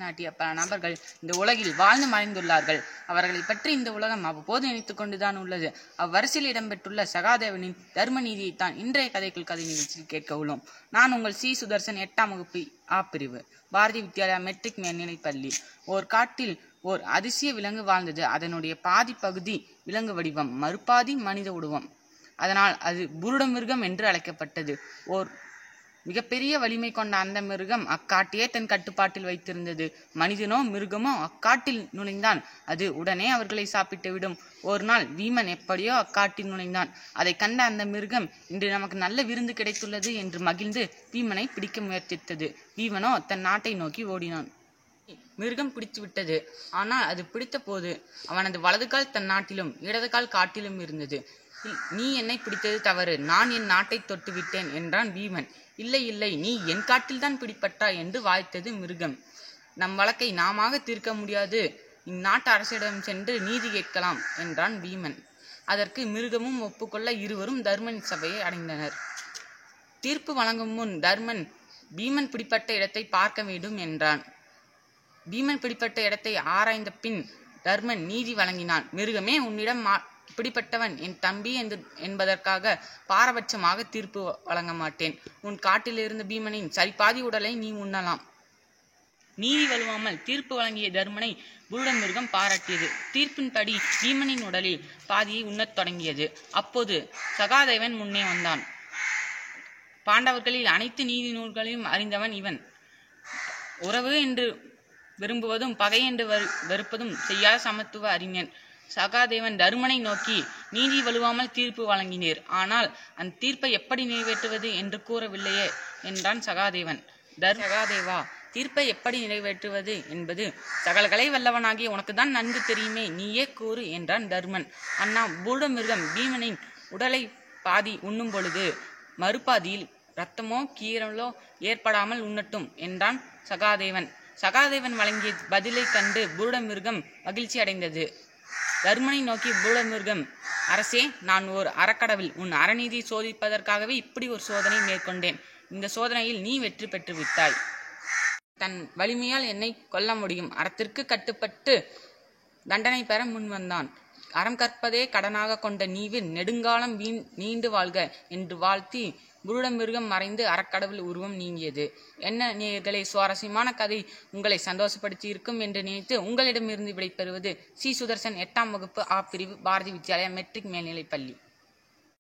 நிலைநாட்டிய பல நபர்கள் இந்த உலகில் வாழ்ந்து மறைந்துள்ளார்கள். அவர்களை பற்றி இந்த உலகம் அவ்வப்போது நினைத்துக் கொண்டுதான் உள்ளது. அவ்வரிசையில் இடம்பெற்றுள்ள சகாதேவனின் தர்ம நீதியைத்தான் இன்றைய கதைக்குள் கதை நிகழ்ச்சியில் கேட்க உள்ளோம். நான் உங்கள் சி. சுதர்சன், 8ஆம் வகுப்பு ஆ பிரிவு, பாரதி வித்யாலயா மெட்ரிக் மேல்நிலைப் பள்ளி. ஓர் காட்டில் ஓர் அதிசய விலங்கு வாழ்ந்தது. அதனுடைய பாதி பகுதி விலங்கு வடிவம், மறுபாதி மனித உருவம். அதனால் அது புருட மிருகம் என்று அழைக்கப்பட்டது. ஓர் மிகப்பெரிய வலிமை கொண்ட அந்த மிருகம் அக்காட்டையே தன் கட்டுப்பாட்டில் வைத்திருந்தது. மனிதனோ மிருகமோ அக்காட்டில் நுழைந்தான், அது உடனே அவர்களை சாப்பிட்டு விடும். ஒரு நாள் வீமன் எப்படியோ அக்காட்டில் நுழைந்தான். அதை கண்ட அந்த மிருகம், இன்று நமக்கு நல்ல விருந்து கிடைத்துள்ளது என்று மகிழ்ந்து வீமனை பிடிக்க முயற்சித்தது. வீமனோ தன் நாட்டை நோக்கி ஓடினான். மிருகம் பிடித்து விட்டது. ஆனால் அது பிடித்த போது அவனது வலது கால் தன் நாட்டிலும் இடது கால் காட்டிலும் இருந்தது. நீ என்னை பிடித்தது தவறு, நான் என் நாட்டை தொட்டு விட்டேன் என்றான் வீமன். இல்லை இல்லை, நீ என் காட்டில்தான் பிடிப்பட்டாய் என்று வாய்த்தது மிருகம். நம் வழக்கை நாமாக தீர்க்க முடியாது, இந்நாட்டு அரசிடம் சென்று நீதி கேட்கலாம் என்றான் வீமன். அதற்கு மிருகமும் ஒப்புக்கொள்ள இருவரும் தர்மன் சபையை அடைந்தனர். தீர்ப்பு வழங்கும் முன் தர்மன் பீமன் பிடிப்பட்ட இடத்தை பார்க்க வேண்டும் என்றான். பீமன் பிடிப்பட்ட இடத்தை ஆராய்ந்த பின் தர்மன் நீதி வழங்கினான். மிருகமே, உன்னிடம் பிடிப்பட்டவன் என் தம்பி என்பதற்காக பாரபட்சமாக தீர்ப்பு வழங்க மாட்டேன். உன் காட்டிலிருந்து பீமனின் சரிபாதி உடலை நீ உண்ணலாம். நீதி வலுவாமல் தீர்ப்பு வழங்கிய தர்மனை புருட மிருகம் பாராட்டியது. தீர்ப்பின்படி பீமனின் உடலில் பாதியை உண்ணத் தொடங்கியது. அப்போது சகாதேவன் முன்னே வந்தான். பாண்டவர்களில் அனைத்து நீதி நூல்களையும் அறிந்தவன் இவன். உறவு என்று விரும்புவதும் பகை என்று வெறுப்பதும் செய்யாத சமத்துவ அறிஞன் சகாதேவன் தர்மனை நோக்கி, நீதி வலுவாமல் தீர்ப்பு வழங்கினீர், ஆனால் அந்த தீர்ப்பை எப்படி நிறைவேற்றுவது என்று கூறவில்லையே என்றான் சகாதேவன். சகாதேவா, தீர்ப்பை எப்படி நிறைவேற்றுவது என்பது சகலகலை வல்லவனாகிய உனக்குதான் நன்கு தெரியுமே, நீயே கூறு என்றான் தர்மன். அண்ணா, புருட மிருகம் பீமனின் உடலை பாதி உண்ணும் பொழுது மறுபாதியில் இரத்தமோ கீரலோ ஏற்படாமல் உண்ணட்டும் என்றான் சகாதேவன். சகாதேவன் வழங்கிய பதிலை கண்டு புருட மிருகம் மகிழ்ச்சி அடைந்தது. தர்மனை நோக்கி புருட மிருகம், அரசே, நான் ஓர் அறக்கடவில் உன் அறநீதியை சோதிப்பதற்காகவே இப்படி ஒரு சோதனை மேற்கொண்டேன். இந்த சோதனையில் நீ வெற்றி பெற்று விட்டாய். தன் வலிமையால் என்னை கொல்ல முடியும் அறத்திற்கு கட்டுப்பட்டு தண்டனை பெற முன்வந்தான். அறம் கற்பதே கடனாக கொண்ட நீவில் நெடுங்காலம் நீண்டு வாழ்க என்று வாழ்த்தி புருட மிருகம் மறைந்து அறக்கடவுள் உருவம் நீங்கியது. என்ன நேயர்களே, சுவாரஸ்யமான கதை உங்களை சந்தோஷப்படுத்தி இருக்கும் என்று நினைத்து உங்களிடமிருந்து விடைபெறுவது சி. சுதர்சன், 8ஆம் வகுப்பு ஆ பிரிவு, பாரதி வித்யாலயா மெட்ரிக் மேல்நிலைப் பள்ளி.